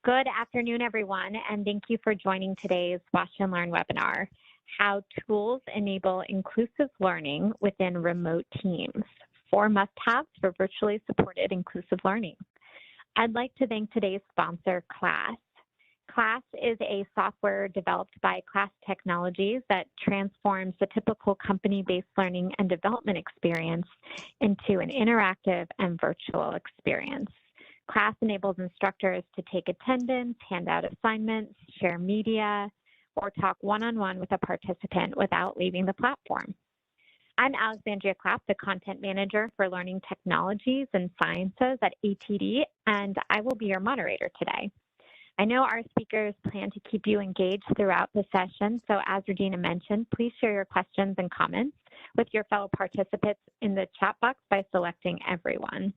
Good afternoon, everyone, and thank you for joining today's Watch and Learn webinar, How Tools Enable Inclusive Learning Within Remote Teams, 4 must-haves for virtually supported inclusive learning. I'd like to thank today's sponsor, Class. Class is a software developed by Class Technologies that transforms the typical company-based learning and development experience into an interactive and virtual experience. Class enables instructors to take attendance, hand out assignments, share media, or talk one-on-one with a participant without leaving the platform. I'm Alexandria Clapp, the Content Manager for Learning Technologies and Sciences at ATD, and I will be your moderator today. I know our speakers plan to keep you engaged throughout the session, so as Regina mentioned, please share your questions and comments with your fellow participants in the chat box by selecting Everyone.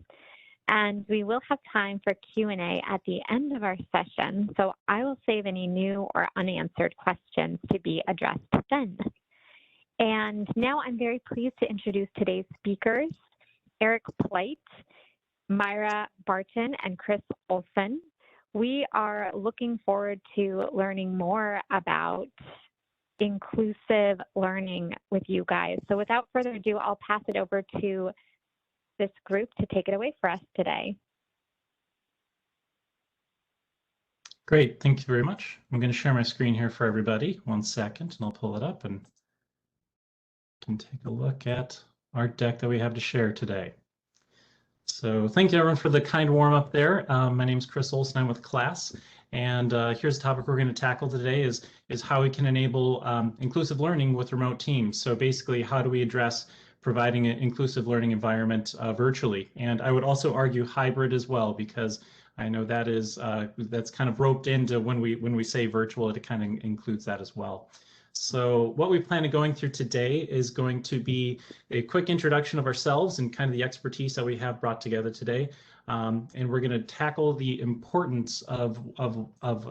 And we will have time for Q&A at the end of our session, so I will save any new or unanswered questions to be addressed then. And now I'm very pleased to introduce today's speakers, Eric Polite, Myra Barton, and Chris Olson. We are looking forward to learning more about inclusive learning with you guys. So without further ado, I'll pass it over to this group to take it away for us today. Great, thank you very much. I'm going to share my screen here for everybody. 1 second, and I'll pull it up and can take a look at our deck that we have to share today. So thank you everyone for the kind warm up there. My name is Chris Olson, I'm with Class, and here's the topic we're going to tackle today is how we can enable inclusive learning with remote teams. So basically, how do we address providing an inclusive learning environment virtually? And I would also argue hybrid as well, because I know that is that's kind of roped into when we say virtual, it kind of includes that as well. So what we plan on going through today is going to be a quick introduction of ourselves and kind of the expertise that we have brought together today. And we're going to tackle the importance of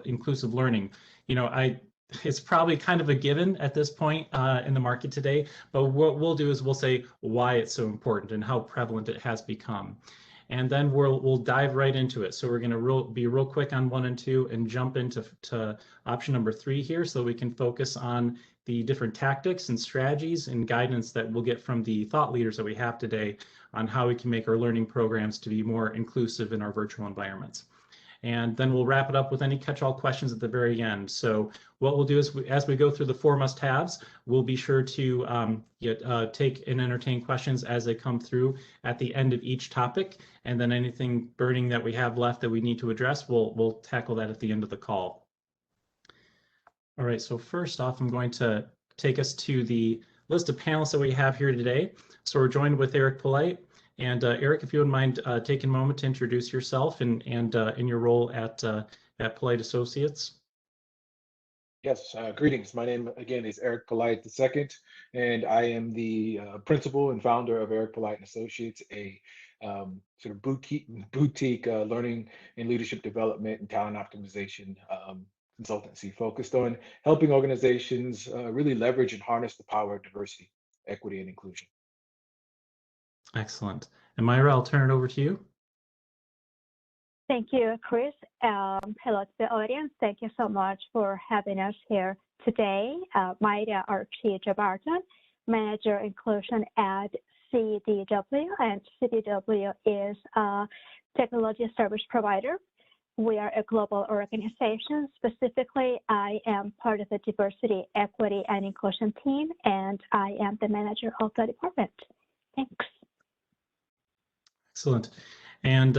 inclusive learning. You know, it's probably kind of a given at this point in the market today, but what we'll do is we'll say why it's so important and how prevalent it has become. And then we'll dive right into it. So we're going to be real quick on 1 and 2 and jump into option number 3 here, so we can focus on the different tactics and strategies and guidance that we'll get from the thought leaders that we have today on how we can make our learning programs to be more inclusive in our virtual environments. And then we'll wrap it up with any catch-all questions at the very end. So what we'll do is, as we go through the 4 must-haves, we'll be sure to take and entertain questions as they come through at the end of each topic. And then anything burning that we have left that we need to address, we'll tackle that at the end of the call. All right, so first off, I'm going to take us to the list of panelists that we have here today. So we're joined with Eric Polite. And Eric, if you wouldn't mind taking a moment to introduce yourself and in your role at Polite Associates. Yes, greetings. My name again is Eric Polite II, and I am the principal and founder of Eric Polite Associates, a sort of boutique learning and leadership development and talent optimization consultancy focused on helping organizations really leverage and harness the power of diversity, equity, and inclusion. Excellent. And Myra, I'll turn it over to you. Thank you, Chris. Hello to the audience. Thank you so much for having us here today. Myra Archie Barton, Manager Inclusion at CDW, and CDW is a technology service provider. We are a global organization. Specifically, I am part of the Diversity, Equity, and Inclusion team, and I am the manager of the department. Thanks. Excellent. And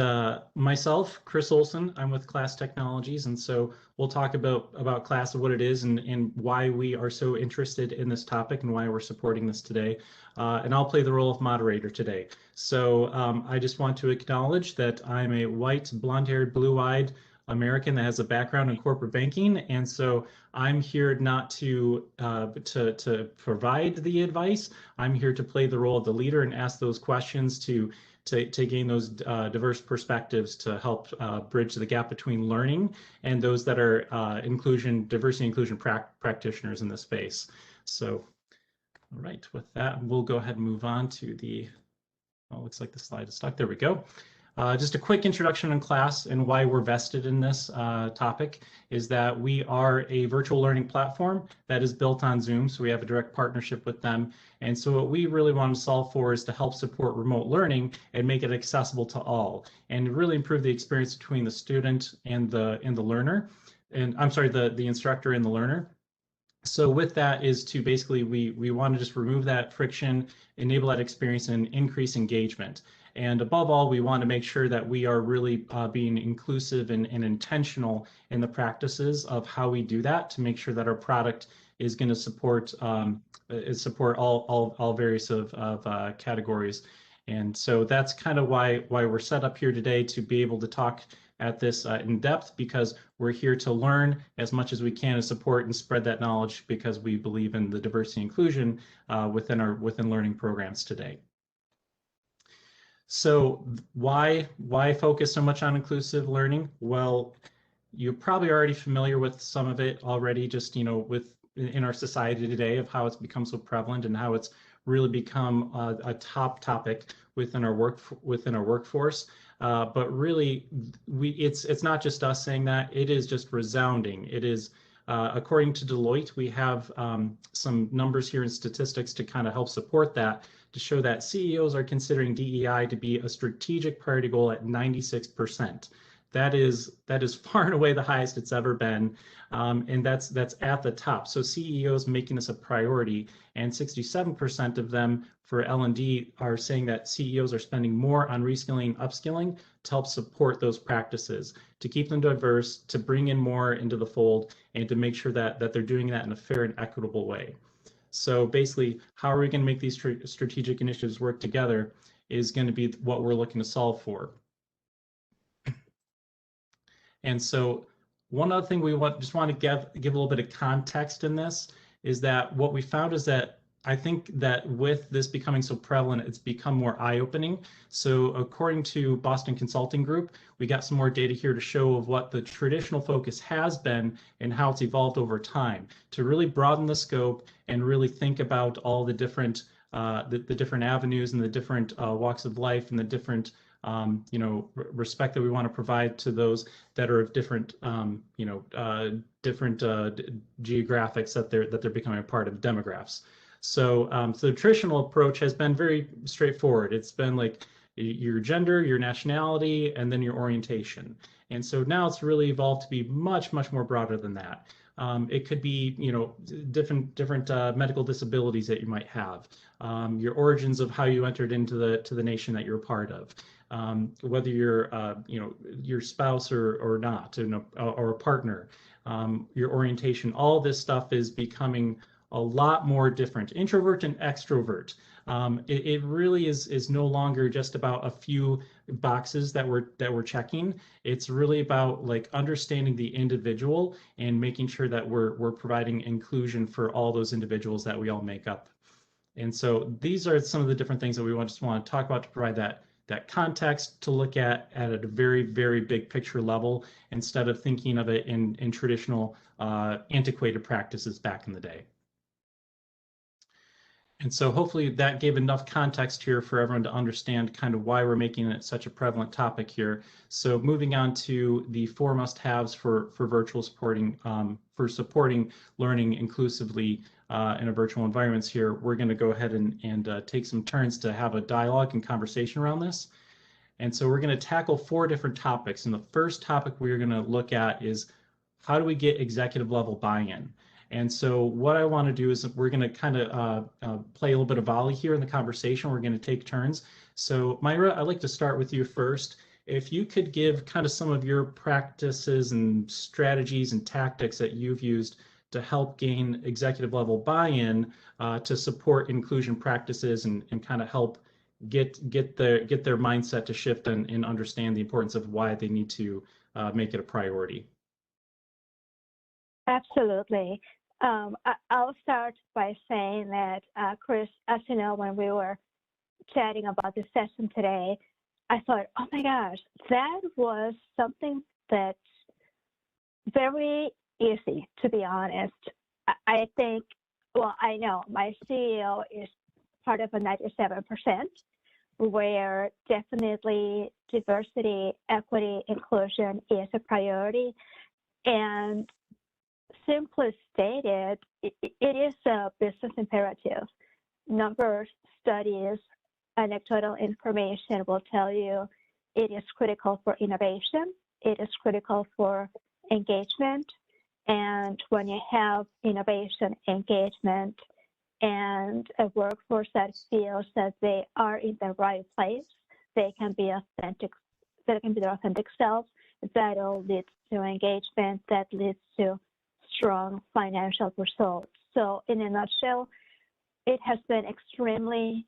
myself, Chris Olson, I'm with Class Technologies, and so we'll talk about Class and what it is and why we are so interested in this topic and why we're supporting this today. And I'll play the role of moderator today. So I just want to acknowledge that I'm a white, blonde-haired, blue-eyed American that has a background in corporate banking, and so I'm here not to provide the advice. I'm here to play the role of the leader and ask those questions to gain those diverse perspectives to help bridge the gap between learning and those that are diversity inclusion practitioners in this space. So, all right, with that, we'll go ahead and move on to the, oh, looks like the slide is stuck. There we go. Just a quick introduction in class and why we're vested in this topic is that we are a virtual learning platform that is built on Zoom, so we have a direct partnership with them. And so what we really want to solve for is to help support remote learning and make it accessible to all, and really improve the experience between the student and the learner, and I'm sorry, the instructor and the learner. So with that is to basically, we want to just remove that friction, enable that experience, and increase engagement. And above all, we want to make sure that we are really being inclusive and intentional in the practices of how we do that, to make sure that our product is going to support all various of categories. And so that's kind of why we're set up here today, to be able to talk at this in depth, because we're here to learn as much as we can to support and spread that knowledge, because we believe in the diversity and inclusion within learning programs today. So why focus so much on inclusive learning? Well, you're probably already familiar with some of it already, just in our society today, of how it's become so prevalent and how it's really become a top topic within our workforce. But really, it's not just us saying that; it is just resounding. It is, according to Deloitte, we have some numbers here and statistics to kind of help support that, to show that CEOs are considering DEI to be a strategic priority goal at 96%. That is far and away the highest it's ever been, and that's at the top. So CEOs making this a priority, and 67% of them for L&D are saying that CEOs are spending more on reskilling, upskilling to help support those practices, to keep them diverse, to bring in more into the fold, and to make sure that they're doing that in a fair and equitable way. So basically, how are we going to make these strategic initiatives work together is going to be what we're looking to solve for. And so one other thing we just want to give a little bit of context in this is that what we found is that I think that with this becoming so prevalent, it's become more eye-opening. So according to Boston Consulting Group, we got some more data here to show of what the traditional focus has been and how it's evolved over time, to really broaden the scope and really think about all the different the different avenues and the different walks of life and the different respect that we want to provide to those that are of different geographics that they're becoming a part of, demographics. So, so the traditional approach has been very straightforward. It's been like your gender, your nationality, and then your orientation. And so now it's really evolved to be much, much more broader than that. It could be, different medical disabilities that you might have, your origins of how you entered into the nation that you're a part of, whether you're, your spouse or not, or a partner, your orientation. All this stuff is becoming a lot more different. Introvert and extrovert. It really is no longer just about a few boxes that we're checking. It's really about like understanding the individual and making sure that we're providing inclusion for all those individuals that we all make up. And so these are some of the different things that we just want to talk about to provide that context to look at a very, very big picture level, instead of thinking of it in traditional antiquated practices back in the day. And so hopefully that gave enough context here for everyone to understand kind of why we're making it such a prevalent topic here. So moving on to the 4 must-haves for virtual supporting, learning inclusively in a virtual environments here, we're going to go ahead and take some turns to have a dialogue and conversation around this. And so we're going to tackle 4 different topics. And the first topic we're going to look at is, how do we get executive level buy-in? And so what I want to do is we're going to kind of play a little bit of volley here in the conversation. We're going to take turns. So Myra, I'd like to start with you first. If you could give kind of some of your practices and strategies and tactics that you've used to help gain executive level buy-in to support inclusion practices and kind of help get their mindset to shift and understand the importance of why they need to make it a priority. Absolutely. I'll start by saying that, Chris, as you know, when we were chatting about this session today, I thought, oh my gosh, that was something that's very easy, to be honest. I think, well, I know my CEO is part of a 97%, where definitely diversity, equity, inclusion is a priority. And simply stated, it is a business imperative. Numbers, studies, anecdotal information will tell you it is critical for innovation, it is critical for engagement, and when you have innovation, engagement, and a workforce that feels that they are in the right place, they can be authentic, that can be their authentic self, that'll lead to engagement, that leads to strong financial results. So in a nutshell, it has been extremely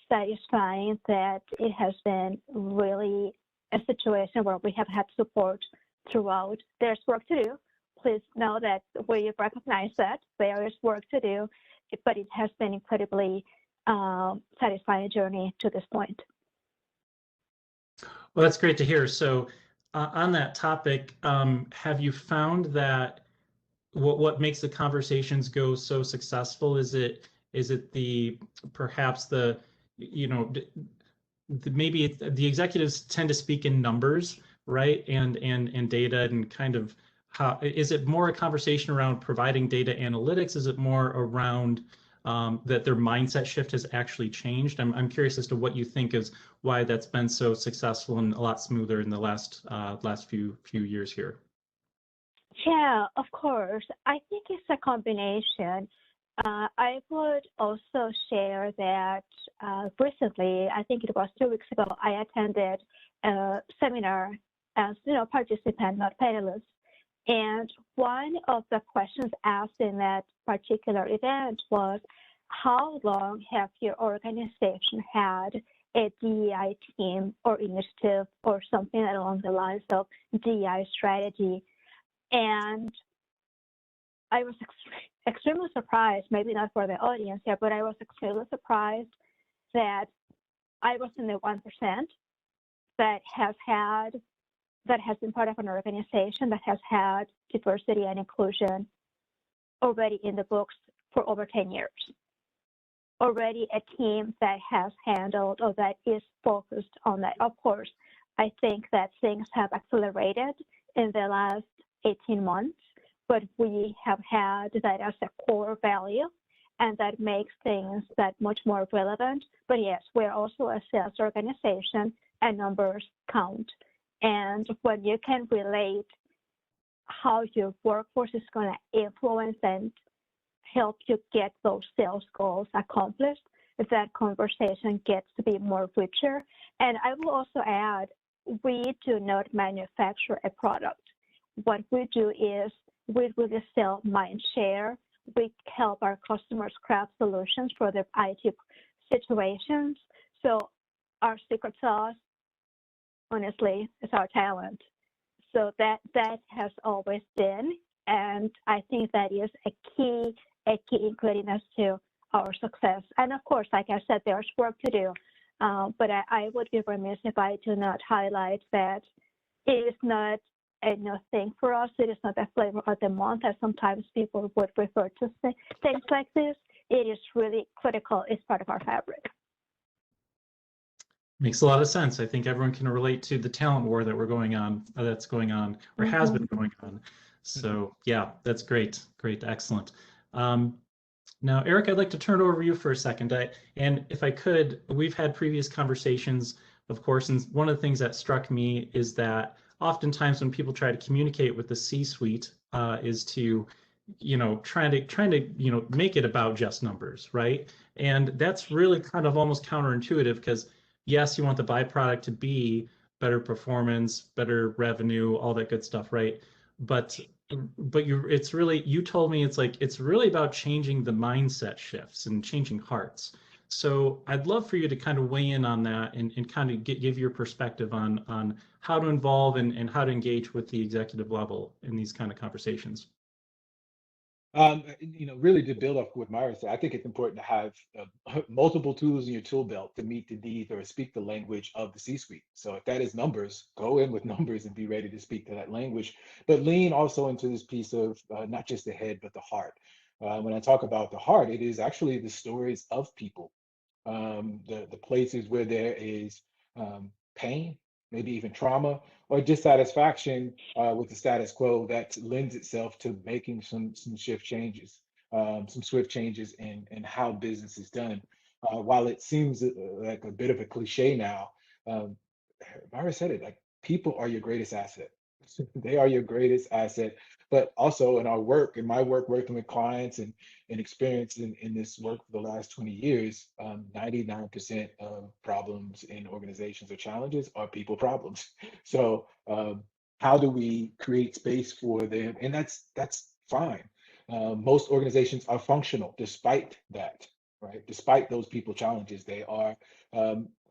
satisfying that it has been really a situation where we have had support throughout. There's work to do. Please know that we recognize that there is work to do, but it has been incredibly satisfying journey to this point. Well, that's great to hear. So on that topic, have you found that what makes the conversations go so successful? Is it the perhaps the maybe the executives tend to speak in numbers, right? And data, and kind of how is it more a conversation around providing data analytics? Is it more around that their mindset shift has actually changed? I'm curious as to what you think is why that's been so successful and a lot smoother in the last few years here. Yeah, of course. I think it's a combination. I would also share that recently, I think it was 2 weeks ago, I attended a seminar as participant, not panelist. And one of the questions asked in that particular event was, how long have your organization had a DEI team or initiative or something along the lines of DEI strategy? And I was extremely surprised, maybe not for the audience here, but I was extremely surprised that I was in the 1% that has been part of an organization that has had diversity and inclusion already in the books for over 10 years. Already a team that has handled or that is focused on that. Of course, I think that things have accelerated in the last 18 months, but we have had that as a core value, and that makes things that much more relevant. But yes, we're also a sales organization, and numbers count. And when you can relate how your workforce is going to influence and help you get those sales goals accomplished, that conversation gets to be more richer. And I will also add, we do not manufacture a product. What we do is we really sell mind share. We help our customers craft solutions for their IT situations. So our secret sauce, honestly, is our talent. So that has always been, and I think that is a key ingredient to our success. And of course, like I said, there's work to do, but I would be remiss if I do not highlight that it is not a new thing for us. It is not a flavor of the month, as sometimes people would refer to things like this. It is really critical. It's part of our fabric. Makes a lot of sense. I think everyone can relate to the talent war that that's going on, or has been going on. So yeah, that's great. Great, excellent. Now, Eric, I'd like to turn it over to you for a second. And if I could, we've had previous conversations, of course, and one of the things that struck me is that oftentimes when people try to communicate with the C-suite is to, trying to, make it about just numbers, right? And that's really kind of almost counterintuitive, because yes, you want the byproduct to be better performance, better revenue, all that good stuff, right? But you told me it's really about changing the mindset shifts and changing hearts. So I'd love for you to kind of weigh in on that and kind of give your perspective on how to involve and how to engage with the executive level in these kind of conversations. Really to build off what Myra said, I think it's important to have multiple tools in your tool belt to meet the needs or speak the language of the C-suite. So if that is numbers, go in with numbers and be ready to speak to that language, but lean also into this piece of not just the head, but the heart. When I talk about the heart, it is actually the stories of people. the places where there is pain, maybe even trauma or dissatisfaction with the status quo that lends itself to making some swift changes in how business is done. While it seems like a bit of a cliche now, um, Myra said it, like people are your greatest asset. They are your greatest asset. But also in our work, in my work, working with clients and experience in this work for the last 20 years, 99% of problems in organizations or challenges are people problems. So how do we create space for them? And that's fine. Most organizations are functional despite that, right? Despite those people challenges, they are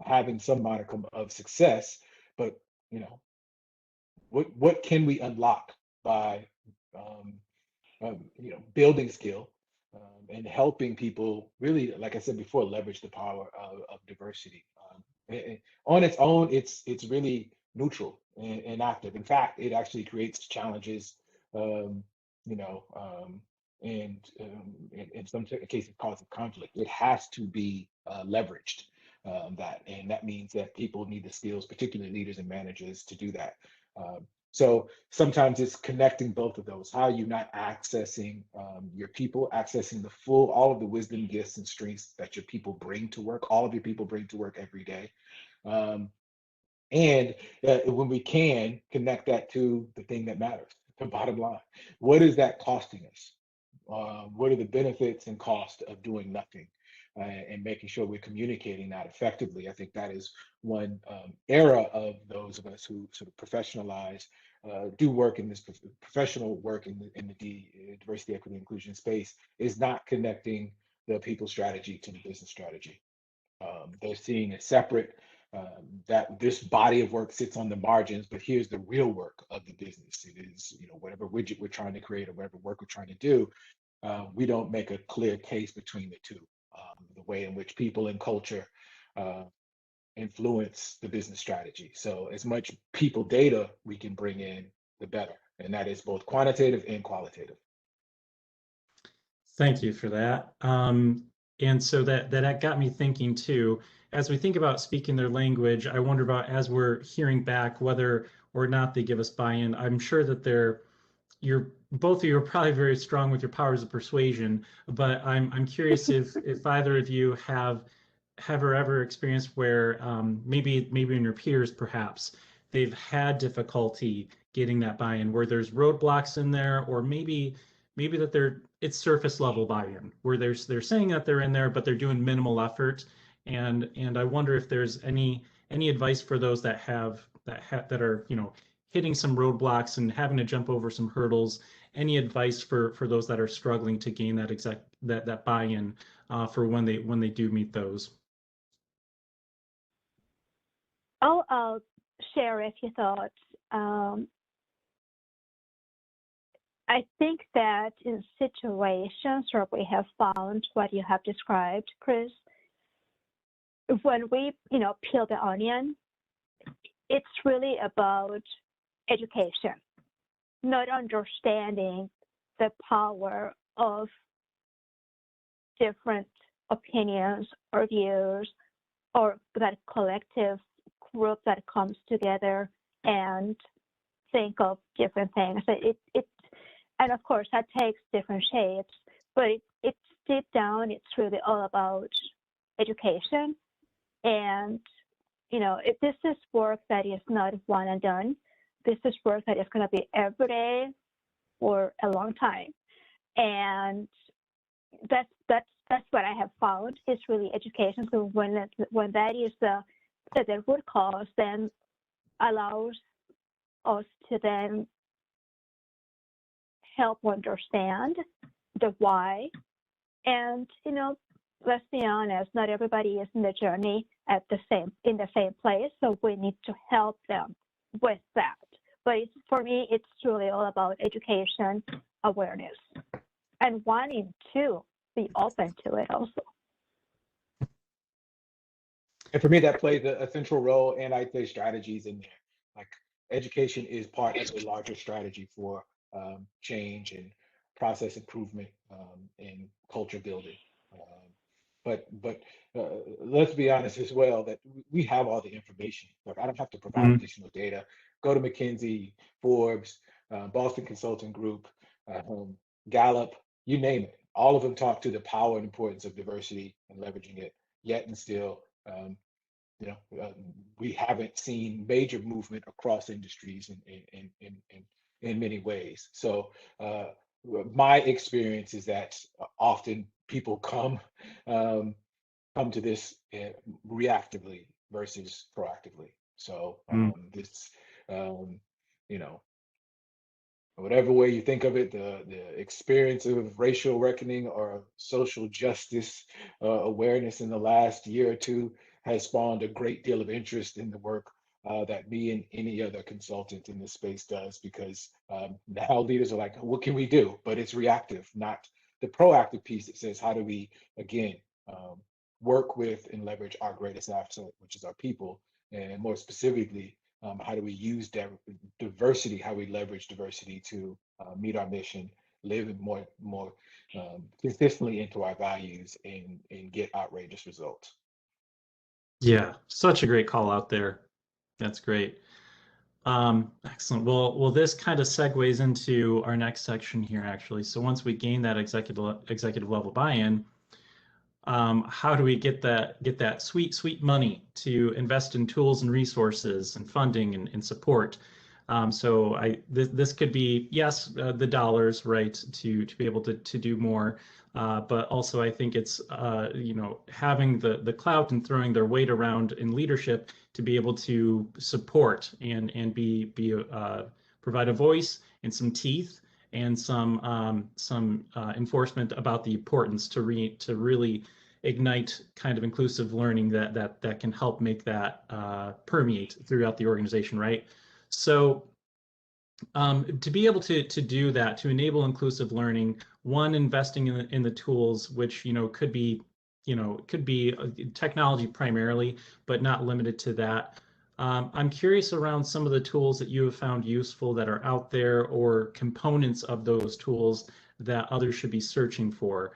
having some modicum of success. But you know, what can we unlock by um, building skill and helping people really, like I said before, leverage the power of diversity. On its own, it's really neutral and active. In fact, it actually creates challenges, um, you know, and in some cases causes conflict. It has to be leveraged. And that means that people need the skills, particularly leaders and managers, to do that. So sometimes it's connecting both of those. How are you not accessing your people, accessing all of the wisdom, gifts, and strengths that your people bring to work, all of your people bring to work every day. Um, and when we can connect that to the thing that matters, the bottom line. What is that costing us? What are the benefits and cost of doing nothing? And making sure we're communicating that effectively. I think that is one era of those of us who sort of professionalize, do work in this professional work in the diversity, equity, inclusion space, is not connecting the people strategy to the business strategy. They're seeing it separate, that this body of work sits on the margins, but here's the real work of the business. It is, whatever widget we're trying to create or whatever work we're trying to do, we don't make a clear case between the two. The way in which people and culture uh, influence the business strategy. So as much people data we can bring in, the better. And that is both quantitative and qualitative. Thank you for that. And so that got me thinking too. As we think about speaking their language, I wonder about, as we're hearing back whether or not they give us buy-in. I'm sure that you're both of you are probably very strong with your powers of persuasion, but I'm curious if either of you have or ever experienced where maybe in your peers perhaps they've had difficulty getting that buy-in, where there's roadblocks in there, or maybe that it's surface level buy-in where they're saying that they're in there but they're doing minimal effort. And I wonder if there's any advice for those that are hitting some roadblocks and having to jump over some hurdles. Any advice for those that are struggling to gain that buy-in for when they do meet those? I'll share a few thoughts. I think that in situations where we have found what you have described, Chris, when we, peel the onion, it's really about education, not understanding the power of different opinions or views, or that collective group that comes together and think of different things. And of course that takes different shapes, but it's deep down, it's really all about education. And if this is work that is not one and done, this is work that is going to be every day for a long time. And that's what I have found is really education. So when that is the root cause, then allows us to then help understand the why. And let's be honest, not everybody is in the journey in the same place, so we need to help them with that. But for me, it's really all about education, awareness, and wanting to be open to it also. And for me, that plays a central role, and I'd say strategies in there. Like education is part of a larger strategy for change and process improvement and culture building. but let's be honest as well that we have all the information. Like I don't have to provide additional data. Go to McKinsey, Forbes, Boston Consulting Group, Gallup, you name it. All of them talk to the power and importance of diversity and leveraging it. Yet and still, we haven't seen major movement across industries in many ways. So my experience is that often people come to this reactively versus proactively. So this, you know, whatever way you think of it, the experience of racial reckoning or social justice awareness in the last year or two has spawned a great deal of interest in the work that me and any other consultant in this space does, because now leaders are like, what can we do? But it's reactive, not the proactive piece that says, how do we, again, work with and leverage our greatest asset, which is our people, and more specifically, how do we use diversity, how we leverage diversity to meet our mission, live more consistently into our values, and get outrageous results. Yeah, such a great call out there. That's great. Excellent. Well, this kind of segues into our next section here, actually. So once we gain that executive level buy-in, how do we get that sweet money to invest in tools and resources and funding and support? So this could be, yes, the dollars, right, to be able to do more, but also I think it's having the clout and throwing their weight around in leadership to be able to support and provide a voice and some teeth and some enforcement about the importance to really ignite kind of inclusive learning that can help make that permeate throughout the organization, right? So to be able to do that, to enable inclusive learning, one, investing in the tools, which could be technology primarily, but not limited to that. I'm curious around some of the tools that you have found useful that are out there, or components of those tools that others should be searching for.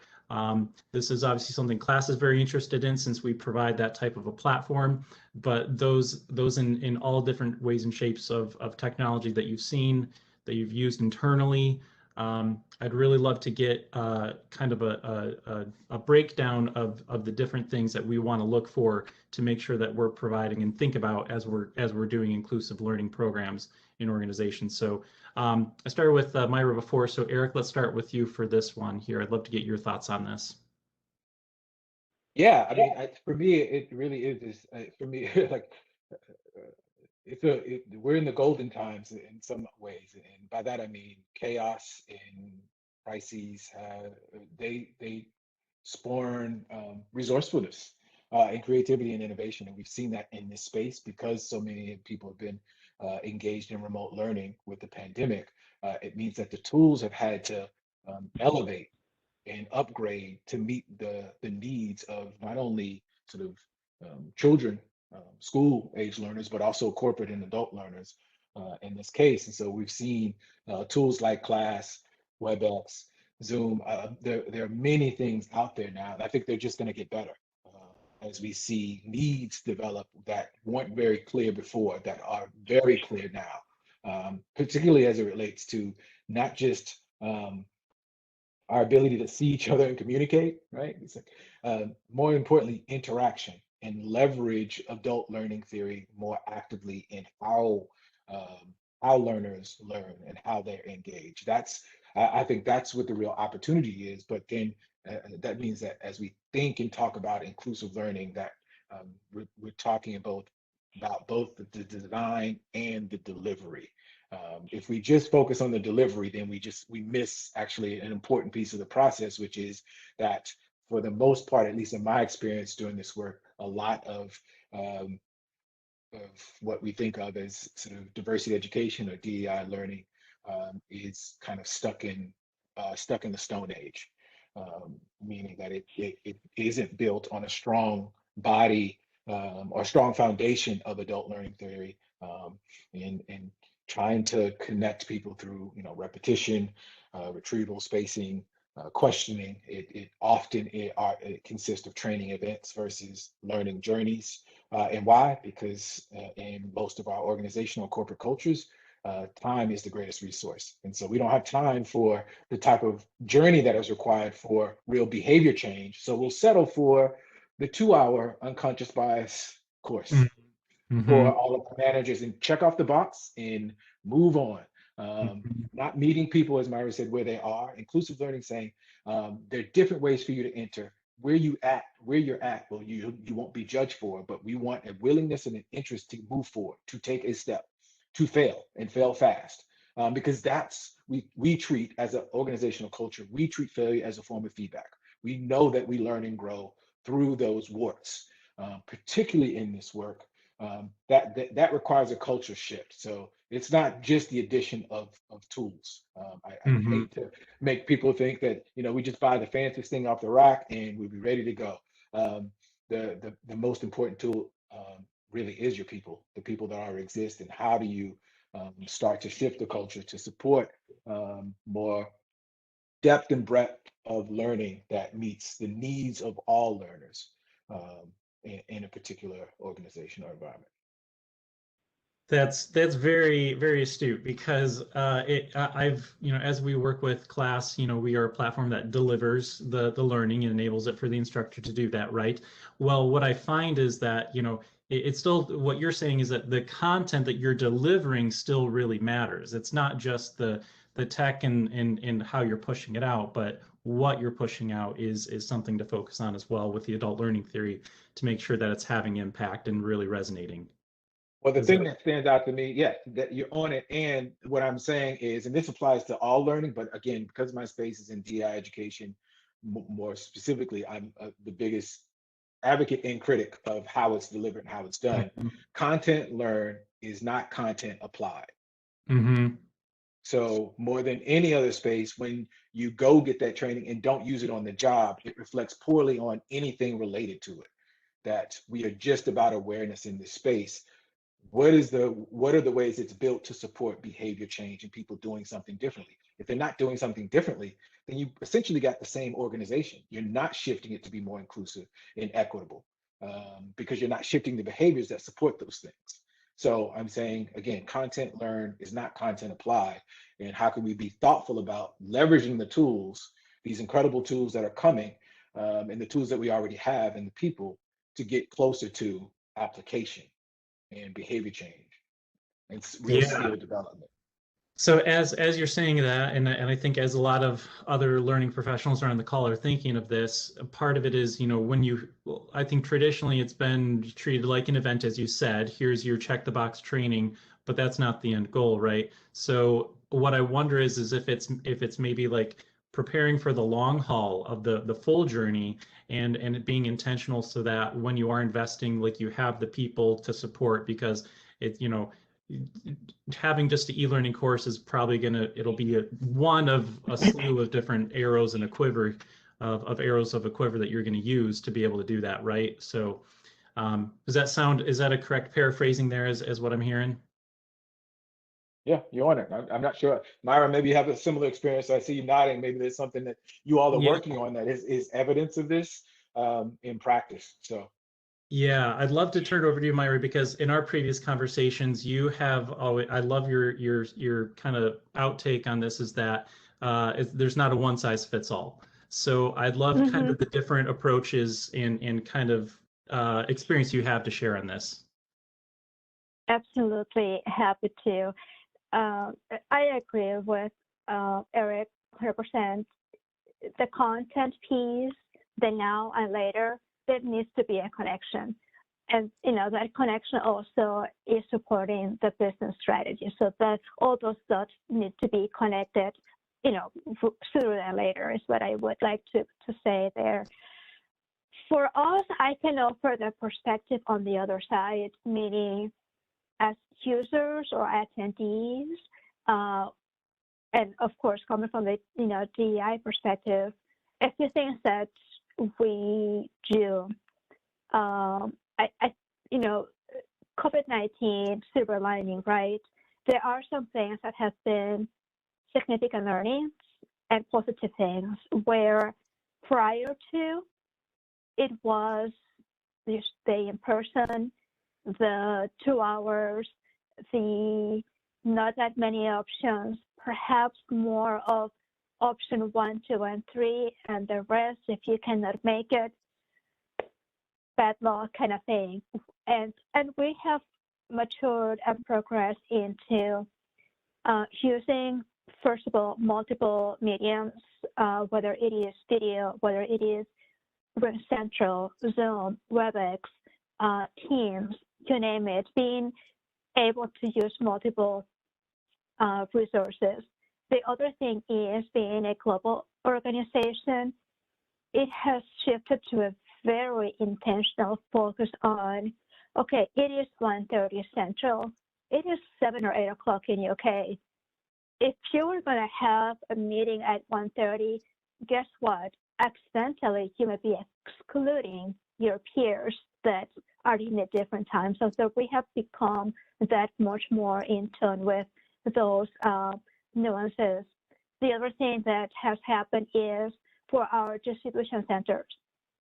This is obviously something class is very interested in, since we provide that type of a platform, but those in all different ways and shapes of technology that you've seen, that you've used internally. I'd really love to get kind of a breakdown of the different things that we want to look for to make sure that we're providing and think about as we're doing inclusive learning programs in organizations. So I started with Myra before, so Eric, let's start with you for this one here. I'd love to get your thoughts on this. Yeah, I mean, for me, it really is. For me, like we're in the golden times in some ways, and by that I mean chaos and crises. They spawn resourcefulness and creativity and innovation, and we've seen that in this space because so many people have been engaged in remote learning with the pandemic. It means that the tools have had to elevate and upgrade to meet the needs of not only sort of children, school age learners, but also corporate and adult learners in this case. And so we've seen tools like Class, WebEx, Zoom. There are many things out there now. And I think they're just going to get better as we see needs develop that weren't very clear before, that are very clear now, particularly as it relates to not just our ability to see each other and communicate, right? It's like, more importantly, interaction, and leverage adult learning theory more actively in how learners learn and how they're engaged. I think that's what the real opportunity is. But then that means that as we think and talk about inclusive learning, that we're talking about both the design and the delivery. If we just focus on the delivery, then we miss actually an important piece of the process, which is that for the most part, at least in my experience doing this work, a lot of what we think of as sort of diversity education or DEI learning is kind of stuck in the Stone Age, meaning that it isn't built on a strong body or strong foundation of adult learning theory, and trying to connect people through repetition, retrieval, spacing, questioning. It often it consists of training events versus learning journeys. And why? Because in most of our organizational corporate cultures, time is the greatest resource. And so we don't have time for the type of journey that is required for real behavior change. So we'll settle for the 2-hour unconscious bias course Mm-hmm. for all of the managers and check off the box and move on. Not meeting people, as Myra said, where they are. Inclusive learning saying there are different ways for you to enter. Where you're at, well, you won't be judged for, but we want a willingness and an interest to move forward, to take a step, to fail and fail fast. Because that's we treat as an organizational culture, we treat failure as a form of feedback. We know that we learn and grow through those warts, particularly in this work. That requires a culture shift. So it's not just the addition of tools. I hate to make people think that we just buy the fanciest thing off the rack and we'll be ready to go. The most important tool really is your people, the people that already exist, and how do you start to shift the culture to support more depth and breadth of learning that meets the needs of all learners in a particular organization or environment. That's very, very astute, because I've as we work with class, we are a platform that delivers the learning and enables it for the instructor to do that, right? Well, what I find is that it's still, what you're saying is that the content that you're delivering still really matters. It's not just the tech and how you're pushing it out, but what you're pushing out is something to focus on as well with the adult learning theory, to make sure that it's having impact and really resonating. Well, the thing that stands out to me, yeah, that you're on it. And what I'm saying is, and this applies to all learning, but again, because my space is in DI education, more specifically, I'm the biggest advocate and critic of how it's delivered and how it's done. Content learned is not content applied. So more than any other space, when you go get that training and don't use it on the job, it reflects poorly on anything related to it. That we are just about awareness in this space. What are the ways it's built to support behavior change and people doing something differently? If they're not doing something differently, then you essentially got the same organization. You're not shifting it to be more inclusive and equitable, because you're not shifting the behaviors that support those things. So I'm saying, again, content learned is not content applied. And how can we be thoughtful about leveraging the tools, these incredible tools that are coming, and the tools that we already have and the people, to get closer to application and behavior change and real skill development. So as you're saying that, and I think as a lot of other learning professionals around the call are thinking of this, part of it is, I think traditionally it's been treated like an event, as you said. Here's your check the box training, but that's not the end goal, right? So what I wonder is if it's maybe like preparing for the long haul of the full journey, and it being intentional, so that when you are investing, like, you have the people to support, because it having just an e-learning course is probably it'll be one of a slew of different arrows in a quiver of arrows of a quiver that you're going to use to be able to do that, right? So is that a correct paraphrasing there, as what I'm hearing? Yeah, you're on it. I'm not sure. Myra, maybe you have a similar experience. I see you nodding. Maybe there's something that you all are working on that is evidence of this in practice. So. Yeah, I'd love to turn it over to you, Myra, because in our previous conversations, you have always, I love your kind of outtake on this, is that there's not a one size fits all. So I'd love kind of the different approaches and kind of experience you have to share on this. Absolutely, happy to. I agree with Eric 100%. The content piece, the now and later, there needs to be a connection. And that connection also is supporting the business strategy. So that all those dots need to be connected, sooner than later, is what I would like to say there. For us, I can offer the perspective on the other side, meaning as users or attendees, and of course, coming from the DEI perspective, a few things that we do. COVID-19 silver lining, right? There are some things that have been significant learnings, and positive things, where prior to it was the stay in person, the 2 hours, the not that many options, perhaps more of option 1, 2, and 3, and the rest, if you cannot make it, bad luck kind of thing. And we have matured and progressed into using, first of all, multiple mediums, whether it is video, whether it is RingCentral, Zoom, WebEx, Teams, you name it, being able to use multiple resources. The other thing is, being a global organization, it has shifted to a very intentional focus on, okay, it is 1:30 Central, it is 7 or 8 o'clock in UK. If you were going to have a meeting at 1:30, guess what? Accidentally, you may be excluding your peers that are in a different time. So we have become that much more in tune with those nuances. The other thing that has happened is, for our distribution centers,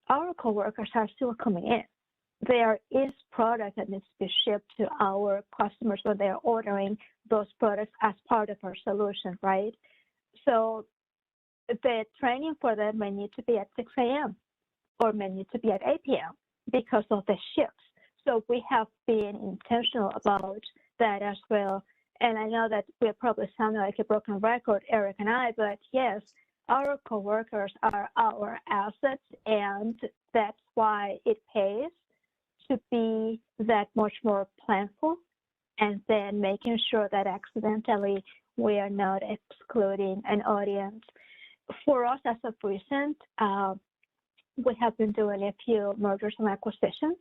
our coworkers are still coming in. There is product that needs to be shipped to our customers when they're ordering those products as part of our solution, right? So the training for them may need to be at 6 a.m. or may need to be at 8 p.m. because of the shifts. So we have been intentional about that as well. And I know that we're probably sounding like a broken record, Eric and I, but yes, our coworkers are our assets, and that's why it pays to be that much more planful, and then making sure that accidentally we are not excluding an audience. For us, as of recent, we have been doing a few mergers and acquisitions.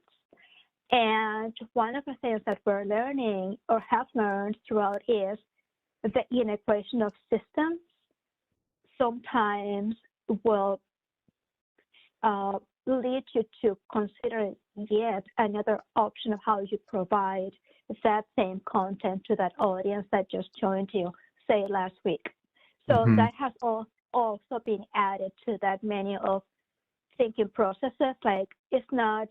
And one of the things that we're learning or have learned throughout is the integration of systems sometimes will lead you to consider yet another option of how you provide that same content to that audience that just joined you, say, last week. So that has also been added to that menu of thinking processes. Like, it's not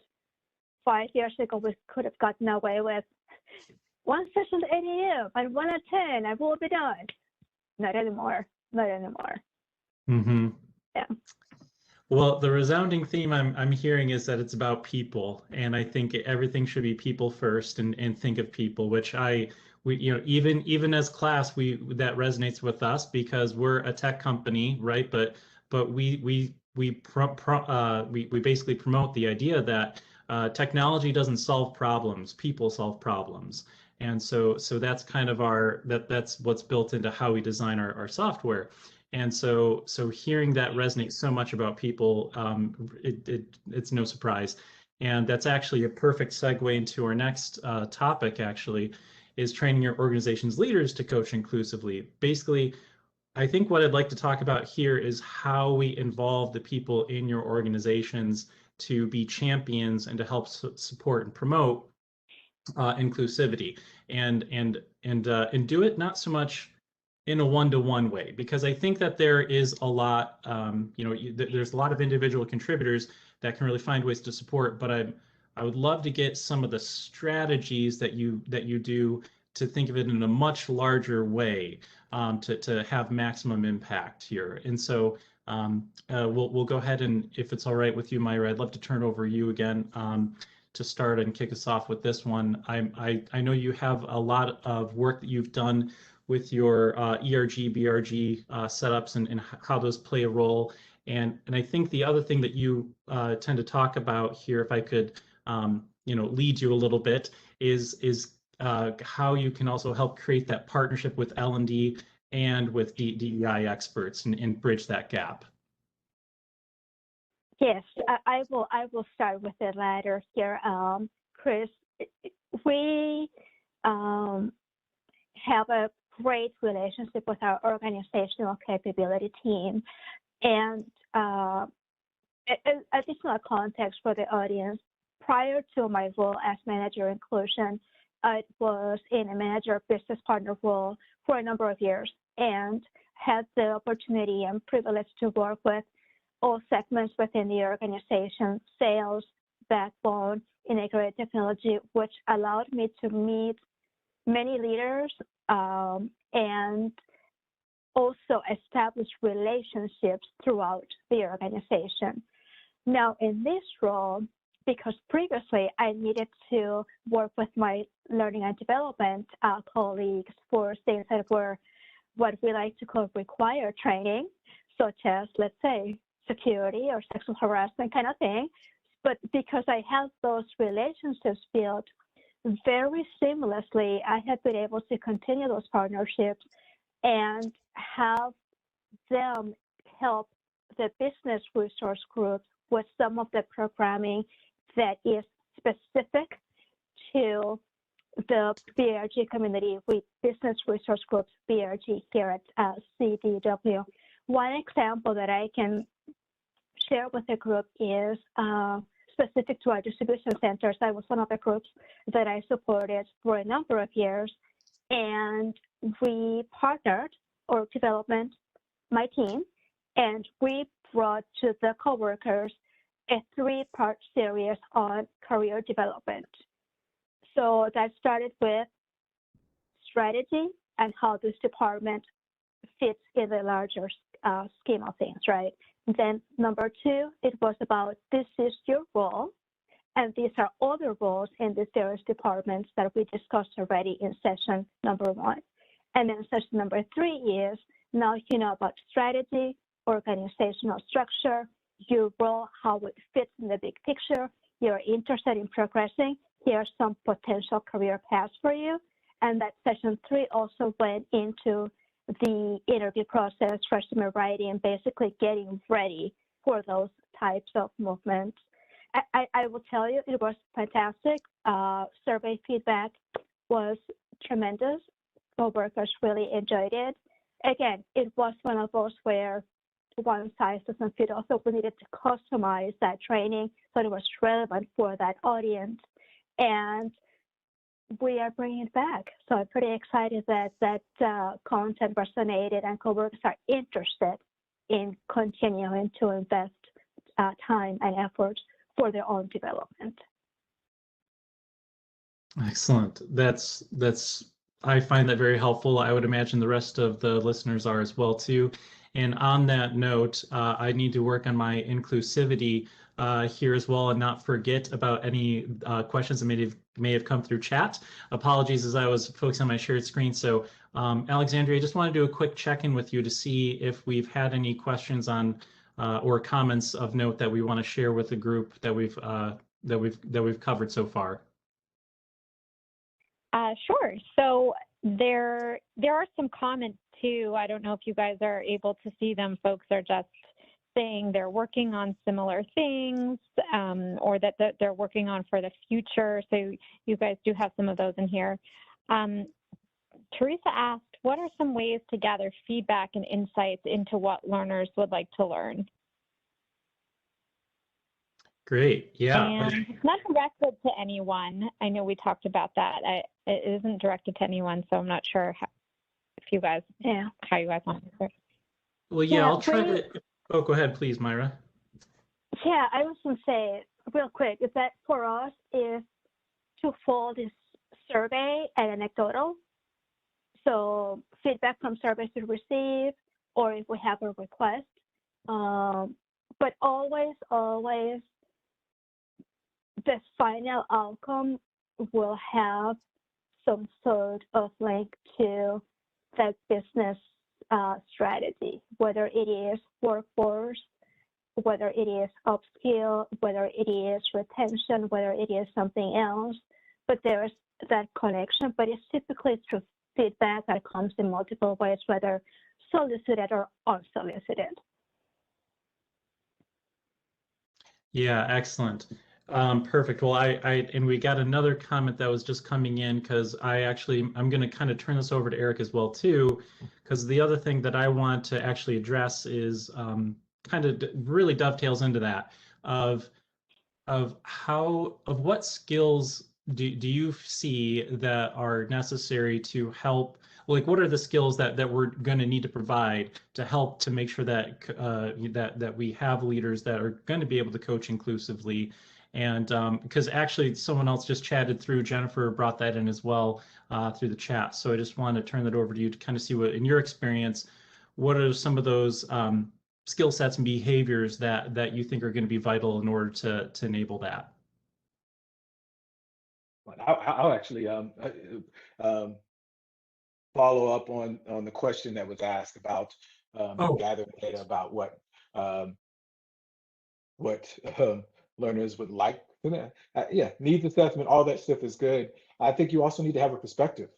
5 years ago we could have gotten away with one session at 8 a.m. and one at 10, and we'll be done. Not anymore. Not anymore. Mm-hmm. Yeah. Well, the resounding theme I'm hearing is that it's about people, and I think everything should be people first, and think of people, which we even as class that resonates with us because we're a tech company, right? But we basically promote the idea that technology doesn't solve problems, people solve problems. And so that's kind of that's what's built into how we design our software. And so hearing that resonate so much about people, it's no surprise. And that's actually a perfect segue into our next topic, actually, is training your organization's leaders to coach inclusively. Basically, I think what I'd like to talk about here is how we involve the people in your organizations to be champions and to help support and promote inclusivity, and do it not so much in a one-to-one way, because I think that there is a lot, there's a lot of individual contributors that can really find ways to support, but I would love to get some of the strategies that you do to think of it in a much larger way, to have maximum impact here. And so we'll go ahead, and if it's all right with you, Myra, I'd love to turn over you again to start and kick us off with this one. I know you have a lot of work that you've done with your ERG, BRG setups, and how those play a role. And I think the other thing that you tend to talk about here, if I could lead you a little bit, is how you can also help create that partnership with L&D and with DEI experts and bridge that gap. Yes, I will start with the latter here, Chris. We have a great relationship with our organizational capability team, and additional context for the audience. Prior to my role as manager inclusion, I was in a manager business partner role for a number of years, and had the opportunity and privilege to work with all segments within the organization, sales, backbone, integrated technology, which allowed me to meet many leaders and also establish relationships throughout the organization. Now, in this role, because previously I needed to work with my learning and development colleagues for things that were what we like to call required training, such as, let's say, security or sexual harassment kind of thing. But because I had those relationships built very seamlessly, I have been able to continue those partnerships and have them help the business resource groups with some of the programming that is specific to the BRG community with business resource groups, BRG here at CDW. One example that I can share with the group is specific to our distribution centers. I was one of the groups that I supported for a number of years, and we partnered, or development, my team, and we brought to the coworkers a 3-part series on career development. So that started with strategy and how this department fits in the larger scheme of things, right? Then number 2, it was about this is your role, and these are other roles in these various departments that we discussed already in session number 1. And then session number 3 is now you know about strategy, organizational structure, your role, how it fits in the big picture, you're interested in progressing, here are some potential career paths for you. And that session 3 also went into the interview process, resume writing, basically getting ready for those types of movements. I will tell you, it was fantastic. Survey feedback was tremendous. Coworkers really enjoyed it. Again, it was one of those where one size doesn't fit all, so we needed to customize that training so it was relevant for that audience. And we are bringing it back. So I'm pretty excited that that content resonated and coworkers are interested in continuing to invest time and effort for their own development. Excellent. I find that very helpful. I would imagine the rest of the listeners are as well too. And on that note, I need to work on my inclusivity here as well and not forget about any questions that may have come through chat. Apologies as I was focusing on my shared screen. So Alexandria, I just want to do a quick check-in with you to see if we've had any questions on or comments of note that we want to share with the group that we've covered so far. Sure. So there are some comments too. I don't know if you guys are able to see them. Folks are just saying they're working on similar things or that they're working on for the future. So you guys do have some of those in here. Teresa asked, what are some ways to gather feedback and insights into what learners would like to learn? Great. Yeah. And it's not directed to anyone. I know we talked about that. It isn't directed to anyone, so I'm not sure if you guys, how you guys want to answer. Well, yeah, I'll try to. Oh, go ahead, please, Myra. Yeah, I was going to say real quick is that for us is twofold: is survey and anecdotal. So feedback from surveys we receive, or if we have a request, but always the final outcome will have some sort of link to that business strategy, whether it is workforce, whether it is upskill, whether it is retention, whether it is something else. But there is that connection, but it's typically through feedback that comes in multiple ways, whether solicited or unsolicited. Yeah, excellent. Perfect. Well, and we got another comment that was just coming in because I'm going to kind of turn this over to Eric as well too, because the other thing that I want to actually address is kind of really dovetails into that of what skills do you see that are necessary to help like what are the skills that we're going to need to provide to help to make sure that that we have leaders that are going to be able to coach inclusively. And because actually someone else just chatted through, Jennifer brought that in as well through the chat. So I just want to turn that over to you to kind of see what, in your experience, what are some of those skill sets and behaviors that you think are going to be vital in order to enable that? I'll actually follow up on the question that was asked about gathering data about what learners would like. Yeah, needs assessment, all that stuff is good. I think you also need to have a perspective.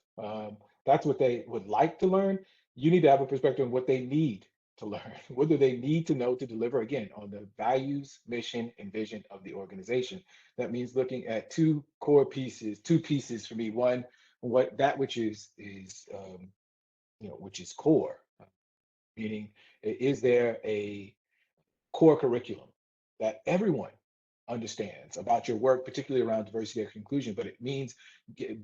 That's what they would like to learn. You need to have a perspective on what they need to learn. What do they need to know to deliver, again, on the values, mission, and vision of the organization. That means looking at two pieces for me. One, which is which is core, meaning is there a core curriculum that everyone understands about your work, particularly around diversity and inclusion, but it means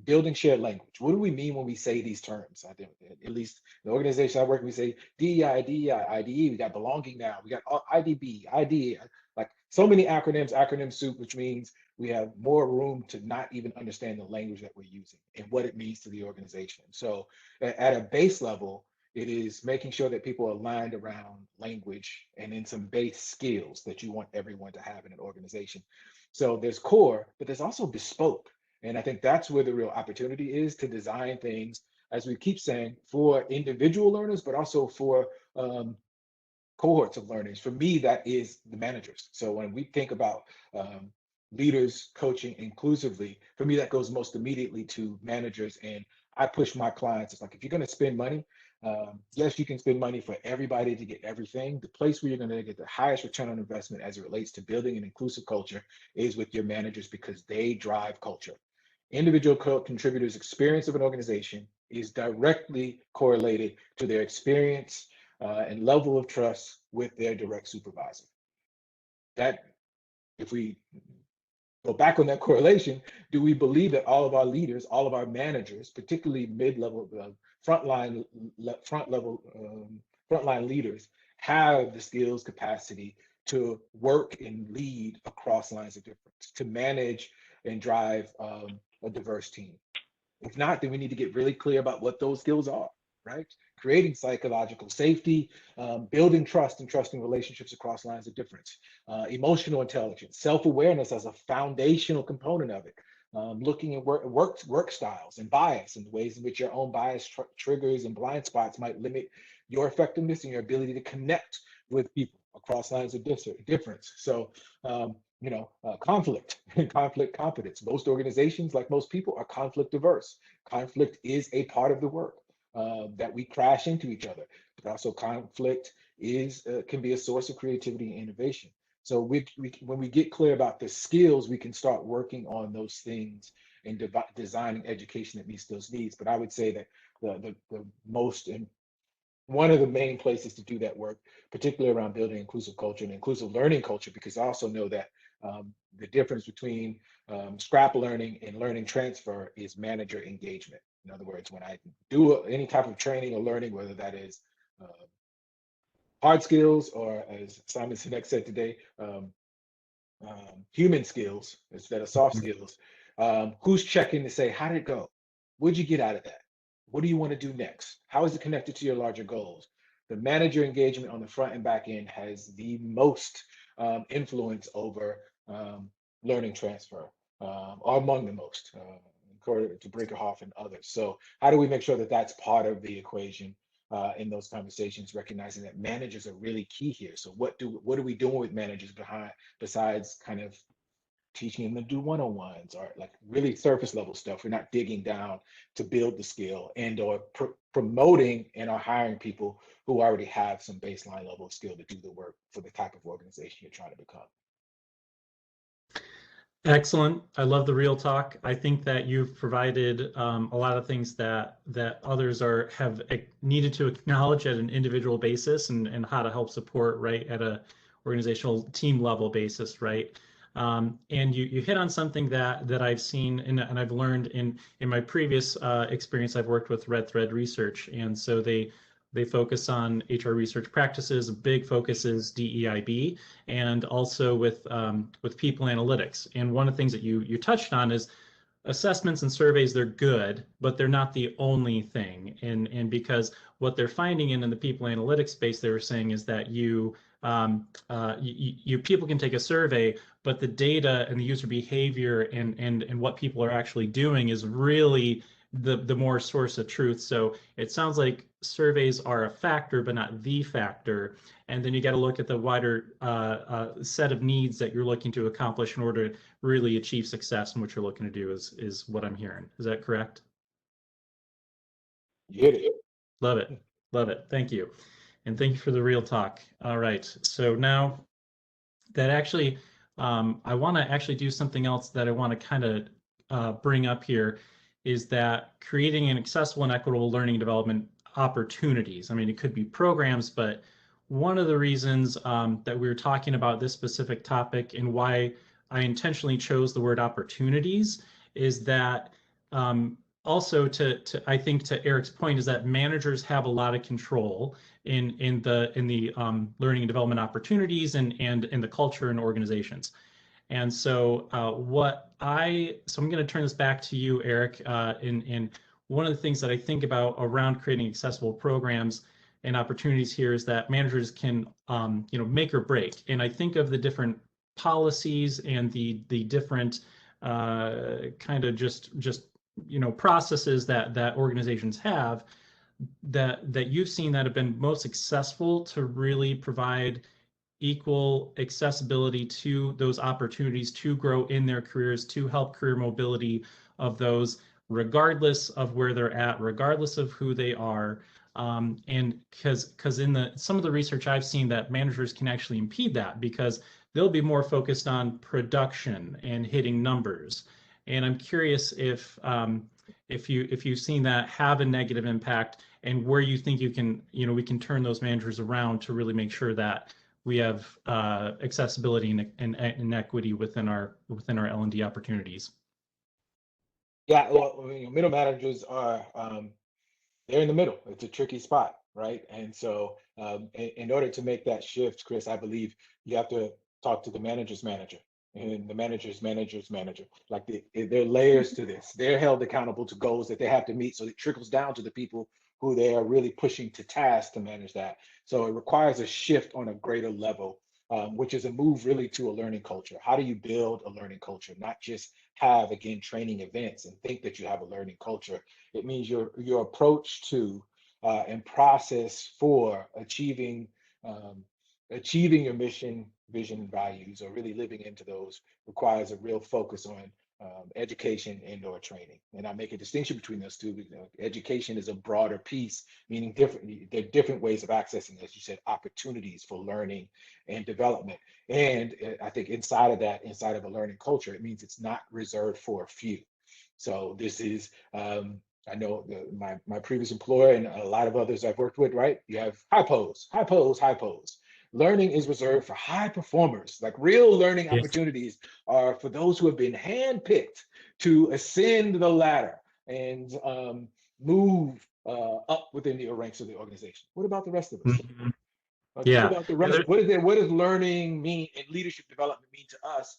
building shared language. What do we mean when we say these terms? I think, at least the organization I work in, we say DEI, DEI, IDE, we got belonging now, we got IDB, ID, like so many acronym soup, which means we have more room to not even understand the language that we're using and what it means to the organization. So at a base level, it is making sure that people are aligned around language and in some base skills that you want everyone to have in an organization. So there's core, but there's also bespoke. And I think that's where the real opportunity is to design things, as we keep saying, for individual learners, but also for cohorts of learners. For me, that is the managers. So when we think about leaders coaching inclusively, for me, that goes most immediately to managers. And I push my clients, it's like, if you're going to spend money, yes, you can spend money for everybody to get everything. The place where you're going to get the highest return on investment as it relates to building an inclusive culture is with your managers, because they drive culture. Individual contributors' experience of an organization is directly correlated to their experience and level of trust with their direct supervisor. That, if we go back on that correlation, do we believe that all of our leaders, all of our managers, particularly mid-level, frontline leaders, have the skills, capacity to work and lead across lines of difference, to manage and drive a diverse team? If not, then we need to get really clear about what those skills are, right? Creating psychological safety, building trust and trusting relationships across lines of difference, emotional intelligence, self-awareness as a foundational component of it, looking at work styles and bias and ways in which your own bias triggers and blind spots might limit your effectiveness and your ability to connect with people across lines of difference. So, conflict and conflict competence. Most organizations, like most people, are conflict diverse. Conflict is a part of the work. That we crash into each other, but also conflict can be a source of creativity and innovation. So when we get clear about the skills, we can start working on those things and designing education that meets those needs. But I would say that one of the main places to do that work, particularly around building inclusive culture and inclusive learning culture, because I also know that the difference between scrap learning and learning transfer is manager engagement. In other words, when I do any type of training or learning, whether that is hard skills or, as Simon Sinek said today, human skills instead of soft skills, who's checking to say, how did it go? What'd you get out of that? What do you want to do next? How is it connected to your larger goals? The manager engagement on the front and back end has the most influence over learning transfer, or among the most, according to Brinkerhoff and others. So how do we make sure that that's part of the equation in those conversations, recognizing that managers are really key here? So what are we doing with managers besides kind of teaching them to do one-on-ones or like really surface level stuff? We're not digging down to build the skill and or promoting and are hiring people who already have some baseline level of skill to do the work for the type of organization you're trying to become. Excellent. I love the real talk. I think that you've provided a lot of things that others have needed to acknowledge at an individual basis, and how to help support, right, at a organizational team level basis, right? And you hit on something that I've seen and I've learned in my previous experience. I've worked with Red Thread Research, and so they focus on HR research practices. A big focus is DEIB, and also with people analytics. And one of the things that you touched on is assessments and surveys. They're good, but they're not the only thing. And because what they're finding in the people analytics space, they were saying is that you people can take a survey, but the data and the user behavior and what people are actually doing is really the more source of truth. So it sounds like surveys are a factor, but not the factor. And then you got to look at the wider set of needs that you're looking to accomplish in order to really achieve success. And what you're looking to do is what I'm hearing. Is that correct? You hit it. Love it. Love it. Thank you. And thank you for the real talk. All right. So now that actually, I want to actually do something else that I want to kind of bring up here, is that creating an accessible and equitable learning and development opportunities. I mean, it could be programs, but one of the reasons that we were talking about this specific topic and why I intentionally chose the word opportunities is that also I think to Eric's point is that managers have a lot of control in the learning and development opportunities and in the culture and organizations. And so so I'm going to turn this back to you, Eric. And one of the things that I think about around creating accessible programs and opportunities here is that managers can make or break. And I think of the different policies and the different kind of just processes that organizations have that you've seen that have been most successful to really provide equal accessibility to those opportunities to grow in their careers, to help career mobility of those, regardless of where they're at, regardless of who they are. And because in some of the research I've seen that managers can actually impede that because they'll be more focused on production and hitting numbers. And I'm curious if you've seen that have a negative impact and where you think we can turn those managers around to really make sure that we have accessibility and equity within our L&D opportunities. Yeah, well, middle managers are they're in the middle. It's a tricky spot, right? And so in order to make that shift, Chris, I believe you have to talk to the manager's manager and the manager's manager's manager. Like there are layers to this. They're held accountable to goals that they have to meet. So it trickles down to the people who they are really pushing to task to manage that. So it requires a shift on a greater level, which is a move really to a learning culture. How do you build a learning culture? Not just have, again, training events and think that you have a learning culture. It means your approach to and process for achieving your mission, vision, and values, or really living into those, requires a real focus on education and/or training. And I make a distinction between those two. Education is a broader piece, meaning there are different ways of accessing, as you said, opportunities for learning and development. And I think inside of that, inside of a learning culture, it means it's not reserved for a few. So this is, I know my previous employer and a lot of others I've worked with, right? You have high pose, high pose, high pose. Learning is reserved for high performers. Like real learning opportunities are for those who have been handpicked to ascend the ladder and move up within the ranks of the organization. What about the rest of us? Mm-hmm. What about the rest? What does learning mean and leadership development mean to us?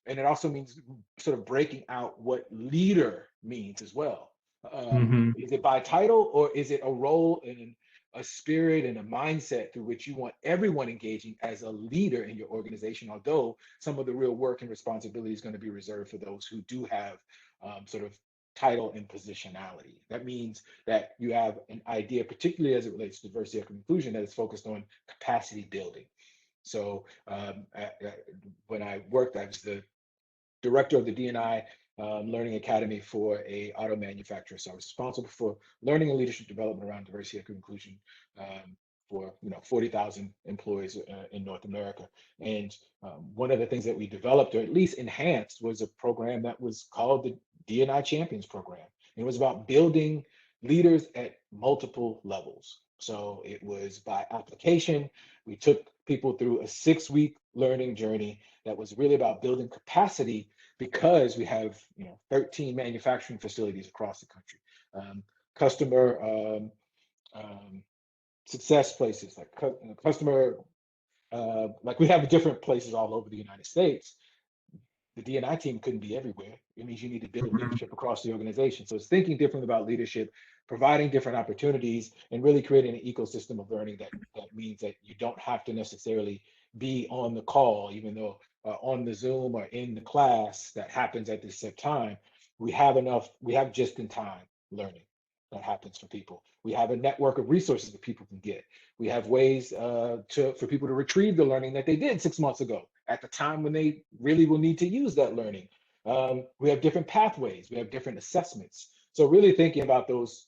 And it also means sort of breaking out what leader means as well. Is it by title, or is it a role and a spirit and a mindset through which you want everyone engaging as a leader in your organization? Although some of the real work and responsibility is going to be reserved for those who do have sort of title and positionality. That means that you have an idea, particularly as it relates to diversity, equity, inclusion, that is focused on capacity building. So when I worked, I was the director of the D&I Learning Academy for a auto manufacturer. So I was responsible for learning and leadership development around diversity, equity, inclusion for 40,000 employees in North America. And one of the things that we developed, or at least enhanced, was a program that was called the D&I Champions Program. It was about building leaders at multiple levels. So it was by application. We took people through a 6-week learning journey that was really about building capacity, because we have 13 manufacturing facilities across the country, customer success places, like customer like we have different places all over the United States. The D&I team couldn't be everywhere. It means you need to build leadership across the organization. So it's thinking differently about leadership, providing different opportunities, and really creating an ecosystem of learning that means that you don't have to necessarily be on the call, even though on the Zoom or in the class that happens at this set time, we have just in time learning that happens for people. We have a network of resources that people can get. We have ways for people to retrieve the learning that they did 6 months ago at the time when they really will need to use that learning. We have different pathways. We have different assessments. So really thinking about those,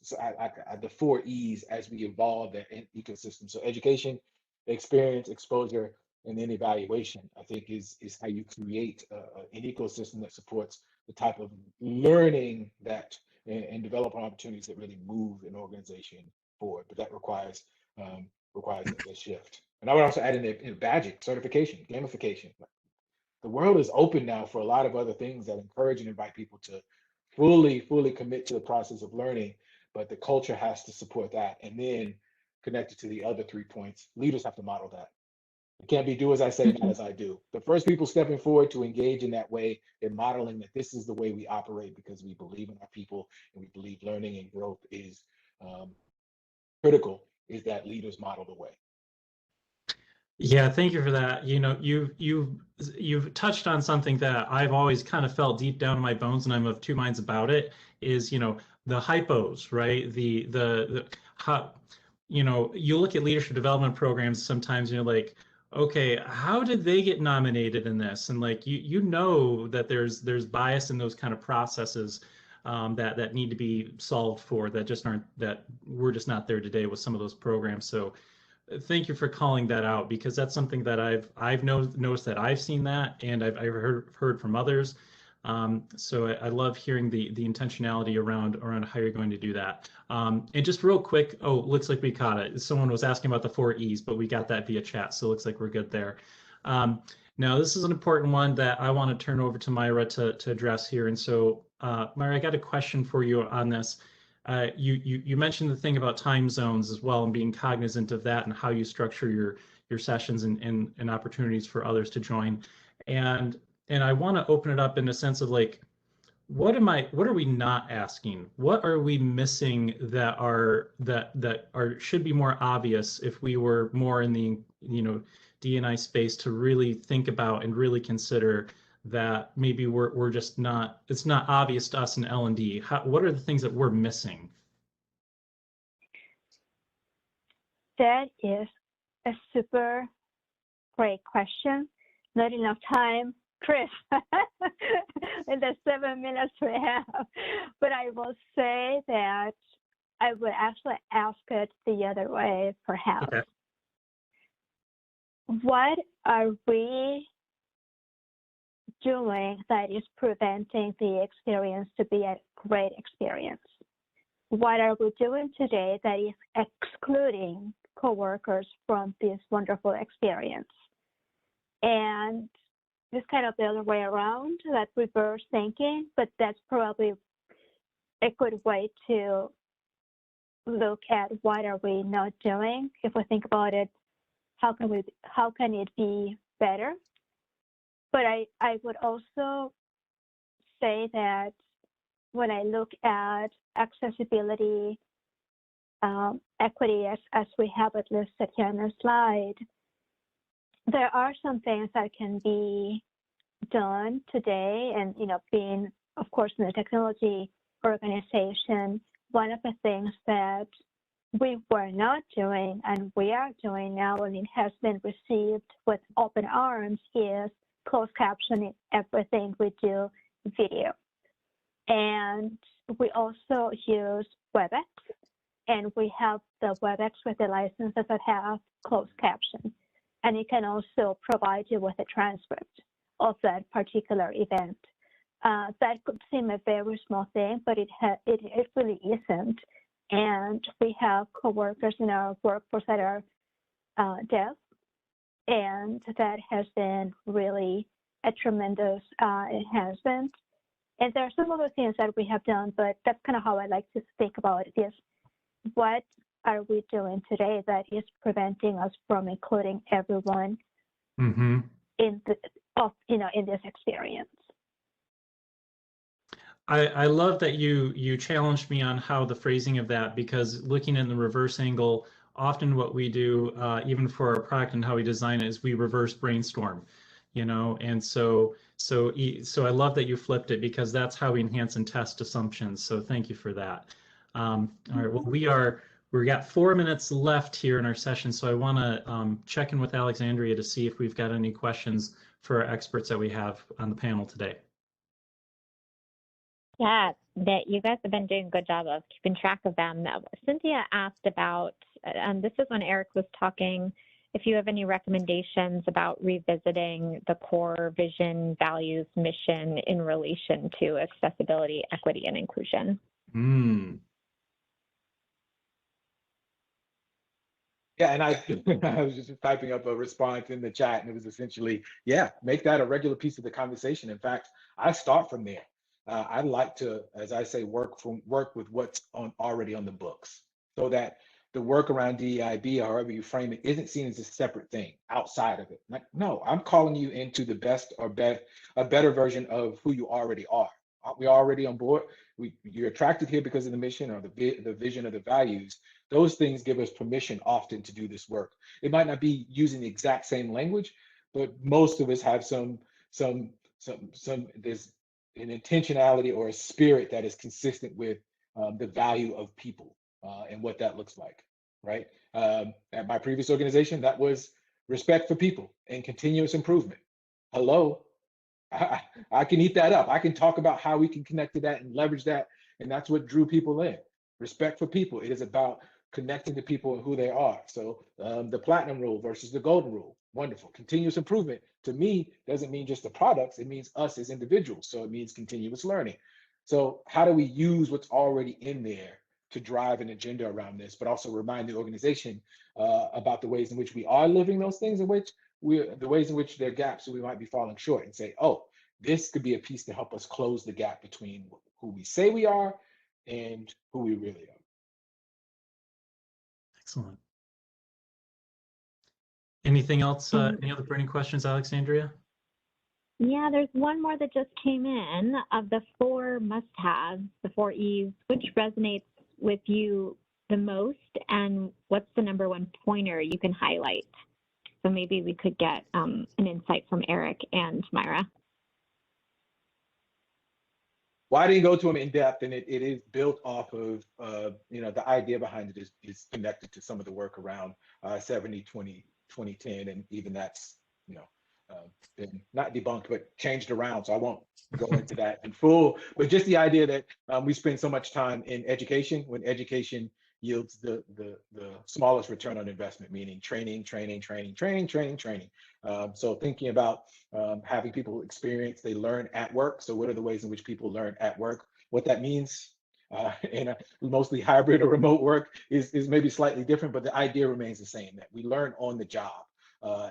the 4 E's as we evolve the ecosystem. So education, experience, exposure, and then evaluation, I think is how you create an ecosystem that supports the type of learning that and develop opportunities that really move an organization forward. But that requires a shift. And I would also add in badging, certification, gamification. The world is open now for a lot of other things that encourage and invite people to fully commit to the process of learning, but the culture has to support that. And then connected to the other 3 points, leaders have to model that. It can't be do as I say, not as I do. The first people stepping forward to engage in that way and modeling that this is the way we operate because we believe in our people and we believe learning and growth is critical, is that leaders model the way. Yeah, thank you for that. You've touched on something that I've always kind of felt deep down in my bones, and I'm of two minds about it, is the hypos, right? The how you look at leadership development programs sometimes, and you're like, okay, how did they get nominated in this? And like that there's bias in those kind of processes that need to be solved for, that we're just not there today with some of those programs. So thank you for calling that out, because that's something that I've noticed that I've seen that, and I've heard from others. So I love hearing the intentionality around how you're going to do that. And just real quick, looks like we caught it. Someone was asking about the 4 E's, but we got that via chat, so it looks like we're good there. Now, this is an important one that I want to turn over to Myra to address here. And so, Myra, I got a question for you on this. You mentioned the thing about time zones as well, and being cognizant of that, and how you structure your sessions and opportunities for others to join. And I want to open it up in a sense of like, what are we not asking? What are we missing that should be more obvious if we were more in the D&I space to really think about and really consider that maybe we're just not, it's not obvious to us in L&D. What are the things that we're missing? That is a super great question. Not enough time, Chris, in the 7 minutes we have. But I will say that I would actually ask it the other way, perhaps. Okay. What are we doing that is preventing the experience to be a great experience? What are we doing today that is excluding coworkers from this wonderful experience? And this kind of the other way around, that reverse thinking, but that's probably a good way to look at what are we not doing. If we think about it, how can it be better? But I would also say that when I look at accessibility, equity, as we have it listed here on the slide, there are some things that can be done today. And, being, of course, in the technology organization, one of the things that we were not doing and we are doing now, and it has been received with open arms, is closed captioning everything we do video. And we also use WebEx, and we have the WebEx with the licenses that have closed caption. And it can also provide you with a transcript of that particular event. That could seem a very small thing, but it really isn't. And we have coworkers in our workforce that are deaf, and that has been really a tremendous enhancement. And there are some other things that we have done, but that's kind of how I like to think about it, is what are we doing today that is preventing us from including everyone in this experience? I love that you challenged me on how the phrasing of that, because looking in the reverse angle, often what we do, even for our product and how we design it, is we reverse brainstorm, and so I love that you flipped it, because that's how we enhance and test assumptions. So thank you for that. All right, well, we've got 4 minutes left here in our session, so I want to check in with Alexandria to see if we've got any questions for our experts that we have on the panel today. Yeah, that you guys have been doing a good job of keeping track of them. Cynthia asked about, this is when Eric was talking, if you have any recommendations about revisiting the core vision, values, mission in relation to accessibility, equity, and inclusion. Yeah, and I was just typing up a response in the chat, and it was essentially, yeah, make that a regular piece of the conversation. In fact, I start from there. I like to, as I say, work with what's already on the books, so that the work around DEIB, or however you frame it, isn't seen as a separate thing outside of it. Like, no, I'm calling you into the best or a better version of who you already are. Aren't we already on board? You're attracted here because of the mission or the vision or the values. Those things give us permission often to do this work. It might not be using the exact same language, but most of us have there's an intentionality or a spirit that is consistent with the value of people and what that looks like, right? At my previous organization, that was respect for people and continuous improvement. Hello, I can eat that up. I can talk about how we can connect to that and leverage that. And that's what drew people in. Respect for people. It is about connecting to people and who they are. So the platinum rule versus the golden rule. Wonderful. Continuous improvement to me doesn't mean just the products. It means us as individuals. So it means continuous learning. So how do we use what's already in there to drive an agenda around this, but also remind the organization about the ways in which we are living those things, in which the ways in which there are gaps that we might be falling short, and say, oh, this could be a piece to help us close the gap between who we say we are and who we really are. Excellent. Anything else? Any other burning questions, Alexandria? Yeah, there's one more that just came in. Of the 4 must-haves, the 4 E's, which resonates with you the most, and what's the #1 pointer you can highlight? So maybe we could get an insight from Eric and Myra. Well, I didn't go to them in depth, and it is built off of, the idea behind it is connected to some of the work around 70-20-20-10, and even that's, been not debunked, but changed around. So I won't go into that in full, but just the idea that we spend so much time in education when education yields the smallest return on investment, meaning training. So thinking about having people experience, they learn at work. So what are the ways in which people learn at work? What that means in mostly hybrid or remote work is maybe slightly different, but the idea remains the same, that we learn on the job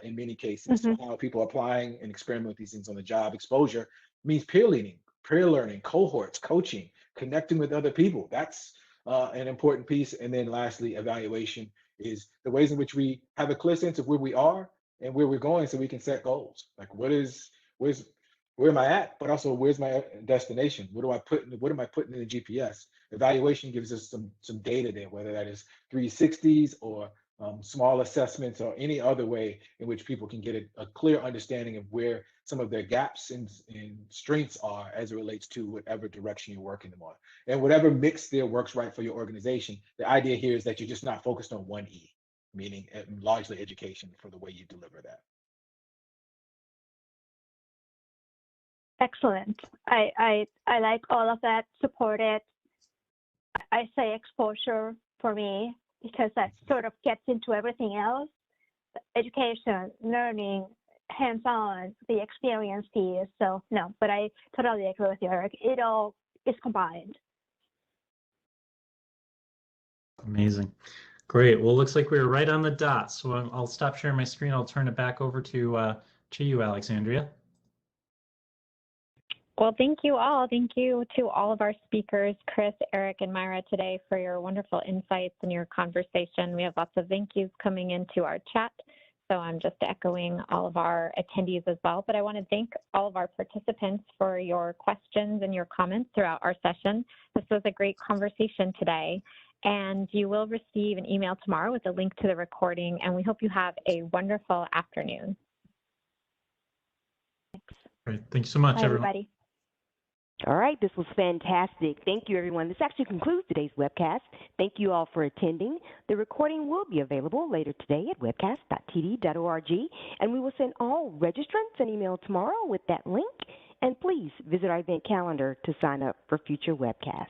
in many cases. So how people are applying and experimenting with these things on the job. Exposure means peer learning, cohorts, coaching, connecting with other people. That's an important piece. And then lastly, evaluation is the ways in which we have a clear sense of where we are and where we're going, so we can set goals. Like where am I at, but also where's my destination? What am I putting in the GPS? Evaluation gives us some data there, whether that is 360s or small assessments or any other way in which people can get a clear understanding of where some of their gaps and strengths are as it relates to whatever direction you're working them on. And whatever mix there works right for your organization, the idea here is that you're just not focused on one E, meaning largely education for the way you deliver that. Excellent. I like all of that, support it. I say exposure for me, because that sort of gets into everything else. Education, learning, hands-on, the experience piece. So no, but I totally agree with you, Eric. It all is combined. Amazing. Great. Well, it looks like we were right on the dot. So I'll stop sharing my screen. I'll turn it back over to you, Alexandria. Well, thank you all. Thank you to all of our speakers, Chris, Eric, and Myra today for your wonderful insights and your conversation. We have lots of thank yous coming into our chat. So I'm just echoing all of our attendees as well. But I want to thank all of our participants for your questions and your comments throughout our session. This was a great conversation today. And you will receive an email tomorrow with a link to the recording. And we hope you have a wonderful afternoon. Thanks. Great. Thank you so much, Bye, everyone. everybody. All right, this was fantastic. Thank you, everyone. This actually concludes today's webcast. Thank you all for attending. The recording will be available later today at webcast.td.org, and we will send all registrants an email tomorrow with that link. And please visit our event calendar to sign up for future webcasts.